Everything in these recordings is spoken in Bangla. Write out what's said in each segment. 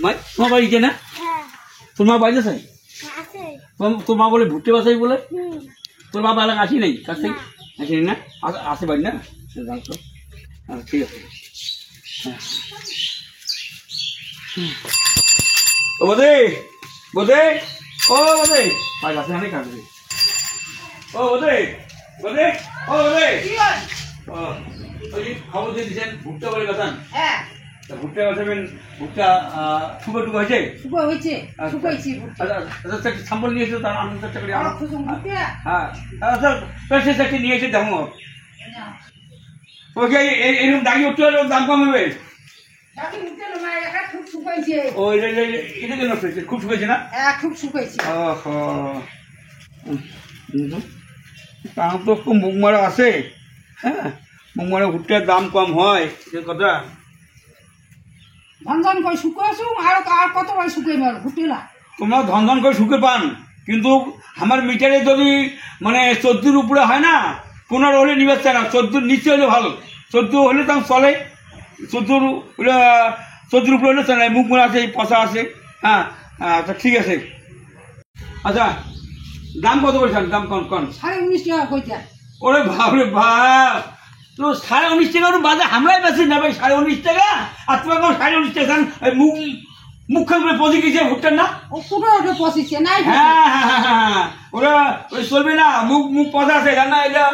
মা তোমার বাড়িতে না? তোর মা বাড়িতে আছে? তোর মা বলে ভুট্টে বাসাই বলে? তোর বাবা এলাকা আসি নাই কাছ থেকে? আসেনি না? আসে বাড়ি না? জানতো ঠিক আছে। ও বোধে বোধে ও বোধে আজ আসে অনেক কাটবে। ও বোধে বোধে ও বোধে খবর দিয়ে দিচ্ছেন ভুট্টা বলে বেতন। হ্যাঁ ভুট্টা বেচাবেন। ভুট্টা শুকো টুকো হয়েছে? শুকো হয়েছে, শুকাইছি। সাম্বল নিয়ে এসে তার আনন্দ চেষ্টা করি। হ্যাঁ সে চাকরি নিয়ে এসে দেখো ওকে এরকম দাগি উঠতে হলে দাম কম হবে। খুব শুকাইছে না? খুব শুকাইছে। তো খুব মুখ মারা আছে। হ্যাঁ মুখ মারা ভুট্টার দাম কম হয় যে কথা। ধন করে শুকাইছো আর কত করে শুকাইবে ভুট্টিলা? তোমরা ধন করে শুকে পান, কিন্তু আমার মিটারে যদি মানে 14 উপরে হয় না, 15 হলে নিবে চায় না, 14 নিচে হলে ভালো। 14 হলে তখন চলে, 14 উপরে হলে চলে। মুখ মনে আছে, পচা আছে। হ্যাঁ আচ্ছা ঠিক আছে। আচ্ছা দাম কত বলছেন? দাম কন কন। 19.5 টাকা কইতা। ওরে বাপরে বাপ, তো 19.5 টাকা বাজার আমরাই বেশি না ভাই। 19.5 টাকা আর তোমার 19.5 টাকা মুখখান করে পচে গেছে ভুট্টার না? ও পুরো ওটা পচিছে না? হ্যাঁ ওরা ওই চলবে না, মুখ মুখ পচা আছে না, এটা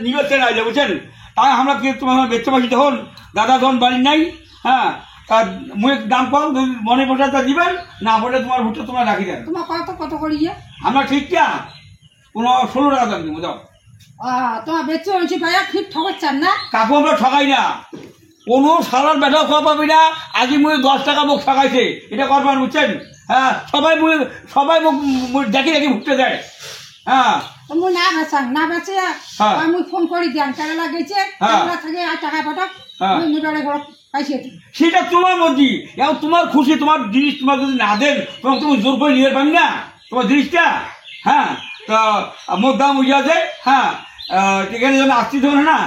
নিবে না এটা বুঝছেন। তাই আমরা কি তোমার বেচতে পারছি তখন দাদা তখন বাড়ির নাই। হ্যাঁ তার মুখে দাম কম, মনে পড়ে তা দিবেন না বলে তোমার ভুট্টা তোমরা রাখি দেন। তোমার কত করিয়ে? আমরা ঠিকটা 16 টাকা দাম দিব যাও। তোমার বেচতে হয়েছে ভাইয়া, ঠিক ঠকাচ্ছেন না? কাকু আমরা ঠকাই না, কোনো সালার বেটাও খাওয়া পাবি না। আজই মুই 10 টাকা মুখ ঠকাইছে, এটা করবেন বুঝছেন। হ্যাঁ সবাই মুখ দেখি দেখি ভুট্টে দেয়। হ্যাঁ মুই না বেচাং, না বেচে আমি ফোন করি দিয়ান কেন লাগেছে থাকে আর টাকা পাঠাক মিটারে ঘর পাইছে। সেটা তোমার মর্জি, এখন তোমার খুশি। তোমার জিনিস তোমার যদি না দেন তখন তুমি জোর করে নিয়ে পাবি না তোমার জিনিসটা। হ্যাঁ তা মোট দাম উঠে আছে। হ্যাঁ এখানে যেন আসতে দেবো না,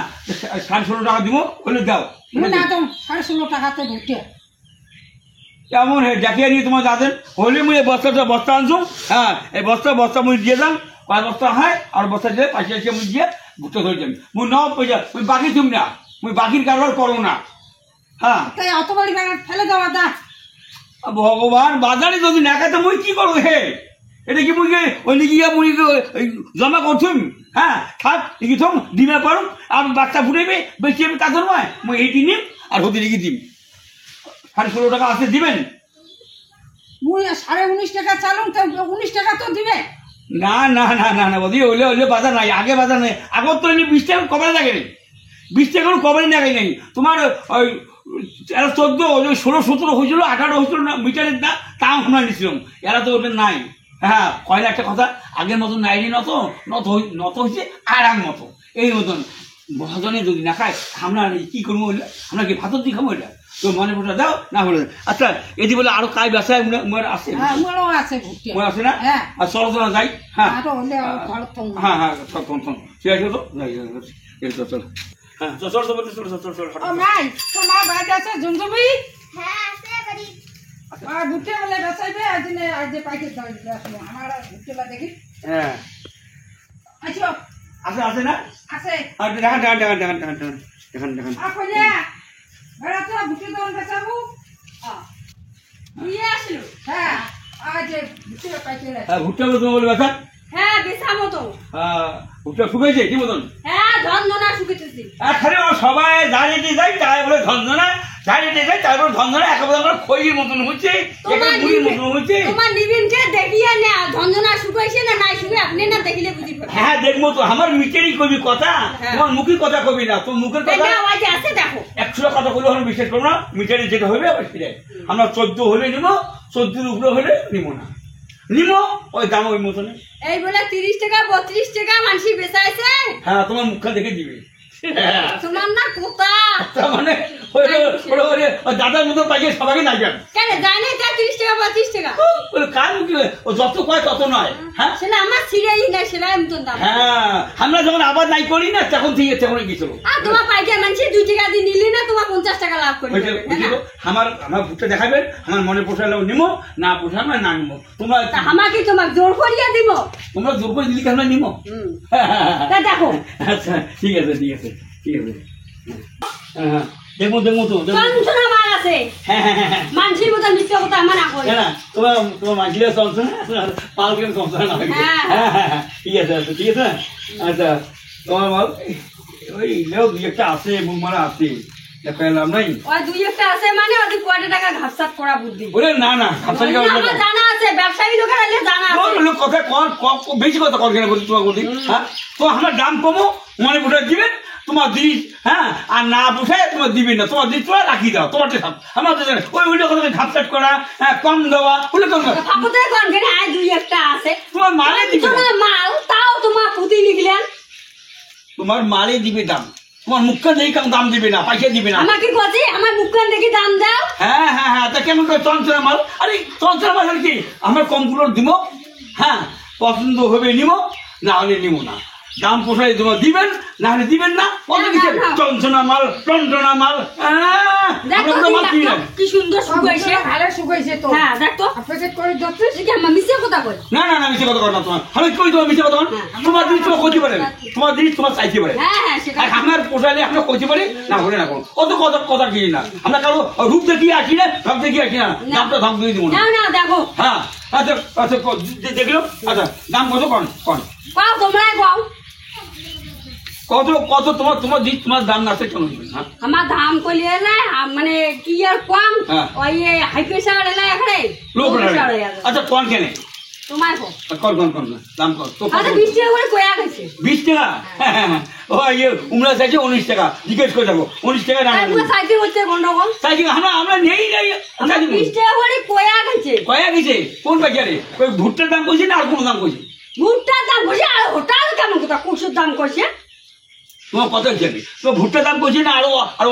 16.5 টাকা দিব বলে দাও। না তো 16.5 টাকাতে ভুট্টে কেমন দেখিয়ে নিয়ে তোমার দাদেন হলে মুই এই বস্তা আনছো। হ্যাঁ এই বস্তা মুই দিয়ে যান, কয় বস্তা হয় আর বস্তা দিয়ে পাশে এসে মুই দিয়ে ভুট্টা ধরে যান। মুই ন পয়সা মুই বাকি তুমি না, মুই বাকির কারবার করো না। হ্যাঁ তাই অত বড় ফেলে দেওয়া দা ভগবান, বাজারে যদি না খাতে মুই কি করবো? হে এটা কি মুই ওই গিয়ে মুই জমা করছুম? হ্যাঁ থাক দেখি থম ডিমে পারো আর বাচ্চা ফুটাইবে বেশি আমি কাজ নয়। মুই এইটি নিম আর হতে লিখে দিম। 16.5 টাকা আছে দিবেন? মুই 19.5 টাকা চালুন তো 19 টাকা তো দিবে না না না না না বদি ওইলে বাজার নাই, আগে বাজার নেই। আগত তো 20 টাকা কমাই লাগে নেই, 20 টাকা কমাই লাগে নেই। তোমার ওই 14 16 17 হয়েছিল, 18 হয়েছিল না মিটারের দাম, তাও আমরা নিচ্ছিলাম। এরা তো ওটা নাই। হ্যাঁ কয়লা একটা কথা, আগের মতন নাইনি নত হয়েছে আর আগ মতো এই মতন। মহাজনে যদি না খায় আমরা কি করবো? আমরা কি ভাতর দিয়ে খাবো? এটা তো মনে পড়া দাও না বলে। আচ্ছা এটি বলে আরো কাজ ব্যবসায় আছে আছে না? আর চলো তো না যাই। হ্যাঁ হ্যাঁ হ্যাঁ ঠিক আছে তো চলো। হ্যাঁ চল চল চল চল চল ভুট্টে বলে বেচাইবে আজ পাইকে আমার ভুট্টেলা দেখি। হ্যাঁ আচ্ছা আছে আছে না? আছে দেখান দেখান দেখান দেখান দেখান দেখান দেখান ভুট্টে দোকান বেচাবো নিয়ে আসলো। হ্যাঁ আজ ভুট্টে পাইকে ভুট্টা বলে বেচান। হ্যাঁ বেচাবো তো। ভুট্টা শুকাইছে কি মতন? হ্যাঁ ধনধনা শুকাইতেছি। আরে সবাই দাঁড়িয়ে যায় তাই বলে ধনধনা, দাঁড়িয়ে যায় তাই বলে ধনধনা, একেবারে খইয়ের মতন হচ্ছে, মুড়ির মতন হচ্ছে। তোমার নিবিনকে দেখিয়ে না ধনধনা শুকাইছে না নাই শুকাই আপনি না দেখিলে বুঝি পাবেন। হ্যাঁ দেখবো তো, আমার মিটেরই কবি কথা, তোমার মুখের কথা কবি না। তোর মুখের কথা আওয়াজ আছে দেখো। 100 কথা বলে আমরা বিশ্বাস করবো না। মিটারে যেটা হবে আবার সেটাই। আমরা 14 হলে নিবো, 14 উপরে হলে নিবো না, নিবো ওই দাম ওই মতনে। এই বলে 30 টাকা 32 টাকা মানসি বেচাইছে। হ্যাঁ তোমার মুখটা দেখে দিবে। তোমার না কোথা মানে দাদার মতো পাইকে সবাইকে না যান কেন জানে 30 টাকা 25 টাকা বলে কার কি ও যত কয় তত নয়। হ্যাঁ সেটা আমার সিরাই না সেটা আমি তো দাম হ্যাঁ আমরা যখন আবার নাই করি না তখন থেকে তখন গেছিল আর তোমার পাইকার মানুষ 2 টাকা দিয়ে নিলি না তোমার 50 টাকা লাভ করে আমার আমার ভুট্টা দেখাবেন আমার মনে পোষালেও নিমো না পোষালে না নিমো তোমরা আমাকে তোমাকে জোর করিয়া দিব তোমরা জোর করে দিলি কেন নিমো তা দেখো আচ্ছা ঠিক আছে ঠিক আছে ঠিক আছে হ্যাঁ দেখবো দেখবো তো চঞ্চনা মাল আছে হ্যাঁ হ্যাঁ হ্যাঁ মানুষের মতো মিথ্যা কথা আমার না করে না তোমার তোমার মাঝিরা চলছে না পাল কেন চলছে না হ্যাঁ হ্যাঁ ঠিক আছে আচ্ছা ঠিক আছে আচ্ছা তোমার মাল ওই লেও দুই একটা আছে মুখ মারা আছে পেলাম নাই ওই 2 একটা আছে মানে ওদের কয়টা টাকা ঘাপসাপ করা বুদ্ধি ওরে না না খাপসারি আমার জানা আছে ব্যবসায়ী লোকের আলে জানা আছে লোক কথা কর বেশি কথা কর কেন বলি তোমার বলি হ্যাঁ তো আমার দাম কমো মনে পোষায় দিবেন তোমার জিনিস হ্যাঁ আর না পোষায় তোমার দিবেন না তোমার জিনিস তোমরা রাখি দাও তোমার সব আমার ওই ওইটা কথা ঘাপসাট করা হ্যাঁ কম দেওয়া ওগুলো কম ফাকুতে কোন করে আয় 2 একটা আছে তোমার মালে দিবে মাল তাও তোমার পুঁতি নিগলেন তোমার মালে দিবে দাম তোমার মুখটা দেখে কেমন দাম দিবে না পয়সা দিবে না আমাকে কজি আমার মুখখান দেখি দাম দাও হ্যাঁ হ্যাঁ হ্যাঁ তা কেমন করে চঞ্চলা মাল আরে চঞ্চলা মাল আর কি আমার কমগুলো দিব হ্যাঁ পছন্দ হবে নিব না হলে নিব না দাম পোষায় তোমার দিবেন না হলে দিবেন না চঞ্চনা মাল টঞ্চনা মাল কি সুন্দর শুকাইছে ভালো শুকাইছে তো হ্যাঁ দেখ তো প্যাকেট করে যাচ্ছিস কি আমার মিছে কথা কই না না না মিছে কথা কর না তোমার আমি কই তোমার মিছে কথা তোমার জিনিস তোমার কইতে পারে তোমার জিনিস তোমার চাইতে পারে হ্যাঁ হ্যাঁ সেটা আমার পোষাইলে আমরা কইতে পারি না হলে না করো অত কথা কথা কি না আমরা কারো রূপ দেখিয়ে আসি না ভাব দেখিয়ে আসি না দামটা দাম দিয়ে দিব না না দেখো হ্যাঁ আচ্ছা আচ্ছা দেখলো আচ্ছা দাম কত কন কন পাও তোমরা গাও কত কত তোমার তোমার জিনিস তোমার দাম না আছে কেন দিবেন হ্যাঁ আমার দাম কইলে না মানে কি আর কম হ্যাঁ। ওই হাই প্রেসার এলা এখানে লো আচ্ছা কোন কেনে তোমার কো কর কোন কোন দাম কর তো আরে 20 টাকা করে কয়া গেছে 20 টাকা ও ইয়ে উমরা চাইছে 19 টাকা জিজ্ঞেস করে যাবো 19 টাকা না তারপর সাইতে হচ্ছে গন্ডগোল তাই আমরা আমরা নেই নাই 20 টাকা করে কয়া গেছে কয়া গেছে কোন বাজারে ওই ভুট্টার দাম কইছে না আর কোন দাম কইছে ভুট্টার দাম কইছে আর হোটেল কেমন কথা কুসুর দাম কইছে তোমার কত জানি তো ভুট্টার দাম কইছে না আর আর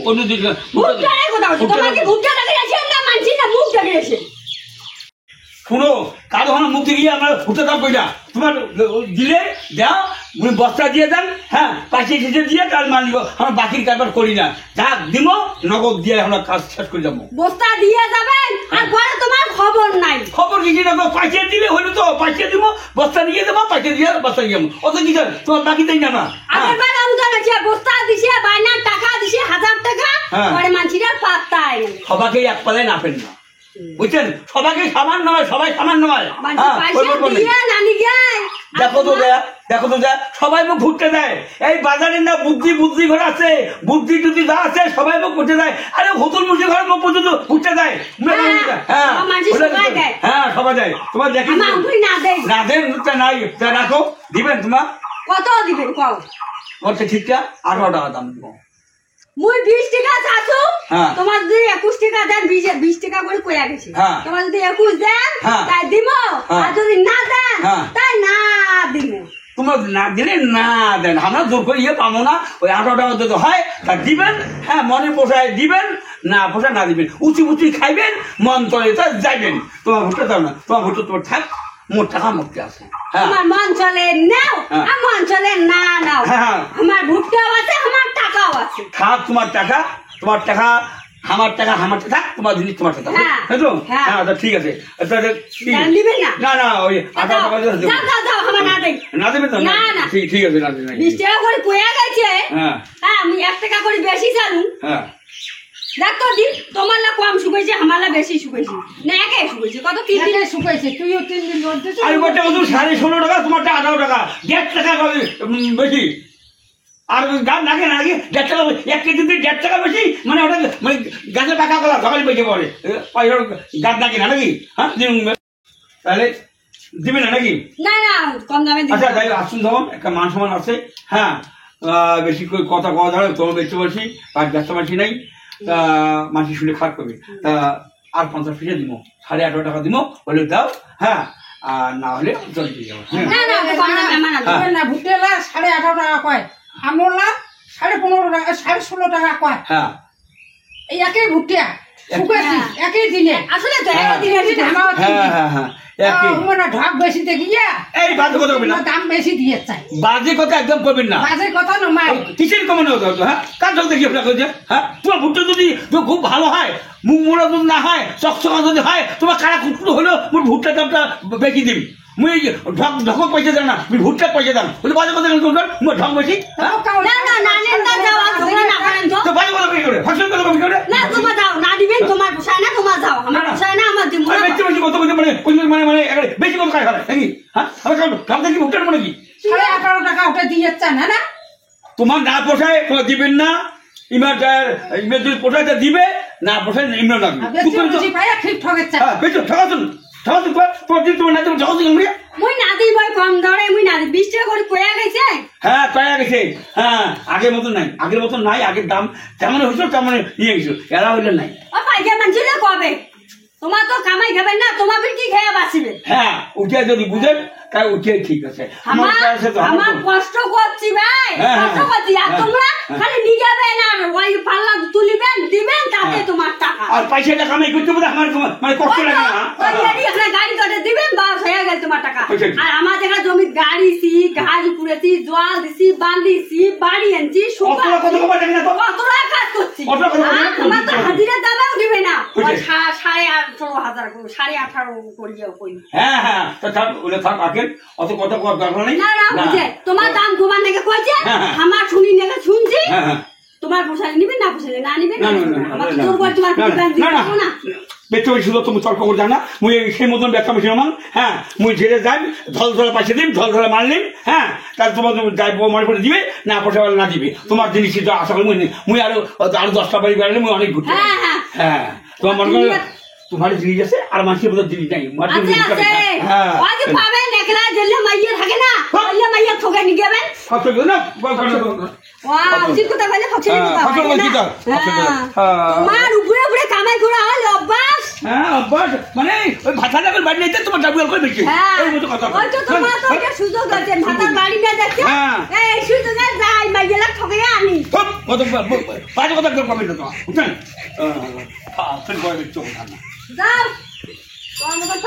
অন্য দিকে ভুট্টার কথা কইছে তোমার কি ভুট্টা লাগে আছে না মানছি না মুখ লাগে আছে শুনো কারো আমার মুখ দিয়ে আমরা ভুট্টার দাম কইলা তোমার দিলে দাও বস্তা দিয়ে দেন হ্যাঁ পাশে শেষে দিয়ে তার মাল নিব আমরা বাকির কারবার করি না যা দিব নগদ দিয়ে আমরা কাজ শেষ করে যাবো বস্তা দিয়ে যাবেন আর পরে তোমার খবর নাই খবর কিছু না পাইছে দিলে হইলো তো পাইছে দিব বস্তা নিয়ে দেবো পাইছে দিয়ে বস্তা নিয়ে যাবো অত কি তোমার বাকি দেই না আগেরবার আমি জানাচ্ছি বস্তা দিছে বাইনা টাকা দিছে 1000 টাকা পরে মানছিরা পাত্তাই সবাইকে এক পালে নাপেন না বুঝছেন সবাইকে সামান নয় সবাই সামান নয় দেখো তো দেখো তো সবাই মুখ ঘুরতে দেয় এই বাজারের না বুদ্ধি বুদ্ধি ঘর আছে বুদ্ধি টুদ্ধি যা আছে সবাই মুখ ঘুরতে দেয় আরে হুতুল মুসি ঘর মুখ পর্যন্ত ঘুরতে দেয় হ্যাঁ সবাই দেয় তোমার দেখি না দেন নাই রাখো দিবেন তোমার কত দিবেন কও করতে ঠিকটা 18 টাকা দাম দিব মুই 20 টাকা চাচু তোমার যদি 21 টাকা দেন 20 টাকা করে কইয়া গেছে তোমার যদি 21 দেন তাই দিমো আর যদি না দেন তাই না দিমো তোমার না দিলে না দেন আমরা জোর করে ইয়ে পাবো না ওই 18 টাকা যদি হয় তা দিবেন হ্যাঁ মনে পোষায় দিবেন না পোষায় না দিবেন উঁচি উঁচি খাইবেন মন চলে তা যাইবেন তোমার ভুট্টা দাও না তোমার ভুট্টা তোমার থাক মোট টাকা মুক্তি আছে আমার মন চলে নাও আর মন চলে না নাও আমার ভুট্টাও আছে আমার টাকাও আছে থাক তোমার টাকা আমার টাকা তোমার জিনিস তোমার টাকা বুঝলো হ্যাঁ ঠিক আছে না না ওই 18 টাকা না দেবেন না ঠিক আছে না 20 টাকা করে কয়া গেছে হ্যাঁ আমি 1 টাকা করে বেশি চালু হ্যাঁ দেখো দিন তোমার লা কম শুকাইছে আমার লা বেশি শুকাইছে না একাই শুকাইছে কত 3 দিনে শুকাইছে তুইও 3 দিন বলতেছ আরে বটে ওদের 16.5 টাকা তোমারটা 18 টাকা 1.5 টাকা বেশি আর গাছ নাগে 1.5 টাকা 1 কেজি 1.5 টাকা বেশি মানে ওটা মানে গাছের টাকা গলা সকালে বেঁচে পড়ে পয়সার গাছ নাকি না নাকি হ্যাঁ তাহলে দিবে না নাকি না না কম দামে দিবে আচ্ছা তাই আসুন ধরুন একটা মান সম্মান আছে হ্যাঁ বেশি কথা কথা ধরে তোমার বেশি বলছি আর ব্যস্ত মাসি নাই তা মাসি শুনে খারাপ করবে তা আর 50 পয়সা দিব 18.5 টাকা দিব বলে দাও হ্যাঁ আর না হলে জল দিয়ে যাবো না ভুটেলা 18.5 টাকা কয় আমলা 15.5 টাকা 16.5 টাকা কয় হ্যাঁ এই একই ভুটিয়া শুকাইছি একই দিনে আসলে তো একদিনে ঢাক বেশি দেখিয়া এই বাজে কথা বলবেন না, দাম বেশি দিয়ে চাই বাজে কথা একদম করবেন না, বাজের কথা নয় কিসের কমানো হতো হ্যাঁ, কার চোখ দেখি আপনার কাছে হ্যাঁ, তোমার ভুট্টা যদি খুব ভালো হয়, মুখ মোড়া যদি না হয়, চকচকা যদি হয়, তোমার কারা কুটকুটো হলেও মোর ভুট্টার দামটা বেশি দিবি, মুই ঢক পয়সা দেন না, মুই ভুট্টা পয়সা দাম বলে বাজে কথা তোমার ঢক বেশি, না না না নেন যাও তোমরা না করেন তো বাজে কথা কই করে ফসল কথা কই করে না তোমরা যাও না দিবেন তোমার পোষায় না তোমার যাও আমার পোষায় না আমার দিন বেশি বেশি কথা বলতে মানে বেশি কথা খাই ফেলে নাকি হ্যাঁ, আমার কাম দেখি ভুট্টার মনে কি 18 টাকা ওটা দিয়ে চান না তোমার না পোষায় তোমার দিবেন না, ইমার যদি পোষায় দিবে, না পোষায় ইমার লাগবে, মুই না দিই বই কম দরে মুই না দিই 20 টাকা করে কয়া গেছে হ্যাঁ কয়া গেছে হ্যাঁ, আগের মতন নাই, আগের দাম যেমন হয়েছিল তেমন নিয়ে গেছিল, এরা হইলে নাই। ও পাইকা মানছিল কবে তোমার তো কামাই খাবেন না, তোমার কি খেয়ে বাঁচিবে? হ্যাঁ উঠে যদি বুঝেন তাই উঠে ঠিক আছে, আমার কষ্ট করছি ভাই, কষ্ট করছি, আর তোমরা খালি নিগাবেন আর ওই পাল্লা তুলিবেন দিবেন তাতে তোমার টাকা, আর পয়সাটা কামাই করতে বলে আমার মানে কষ্ট লাগে না, ওই এখানে গাড়ি ধরে দিবেন বাস হয়ে গেল তোমার টাকা। আর আমার দেখা জমি গাড়িছি, ঘাস পুড়েছি, জল দিছি, বান্ধিছি, বাড়ি আনছি, কত টাকা কাজ করছি, আমার তো হাজিরার দামেও দিবে না, 18,500 করিয়ে কই। হ্যাঁ হ্যাঁ থাক ওটা থাক, আগে অত কথা দরকার নেই, না না বুঝে তোমার দাম তোমার নাকি কইছে, আমার শুনি নাকি শুনছি, তোমার পোষালে নিবেন না পোষালে না নিবেন, আমার তো তোর বল তোমার দোকান দিও না বেচতে ছিল তুমি তর্ক করে জানা, মুই সেই মতন ব্যবসা মিশিয়ে মান হ্যাঁ, মুই ঝেড়ে যাই ঢল ধরে পাশে দিন, ঢল ধরে মারলিম হ্যাঁ, তার তোমার যাই মনে করে দিবে, না পোষা না দিবে, তোমার জিনিস আশা করি মুই আরো 10টা বাড়ি বেড়ালে মুই অনেক ঘুরতে হ্যাঁ, তোমার মনে করো তোমার জিনিস আছে আর মানুষের মতো জিনিস নাই, পাবেন একলা জেলে মাইয়া থাকে না, মাইয়া মাইয়া ঠকে নি গেবেন তোমার উপরে উপরে কামাই করা হল অভ্যাস, হ্যাঁ অভ্যাস মানে ওই ভাতা লাগল বাড়ি নিতে তোমার ডাবল করে বেশি, এই মতো কথা ওই তো তোমার তো এটা সুযোগ আছে, ভাতার বাড়ি না দেখছো এই সুযোগে যাই মাইয়া ঠকে আনি কত বাজে কথা কমেন্ট তোমার বুঝছেন, হ্যাঁ চোখ না যাও তোমার মতন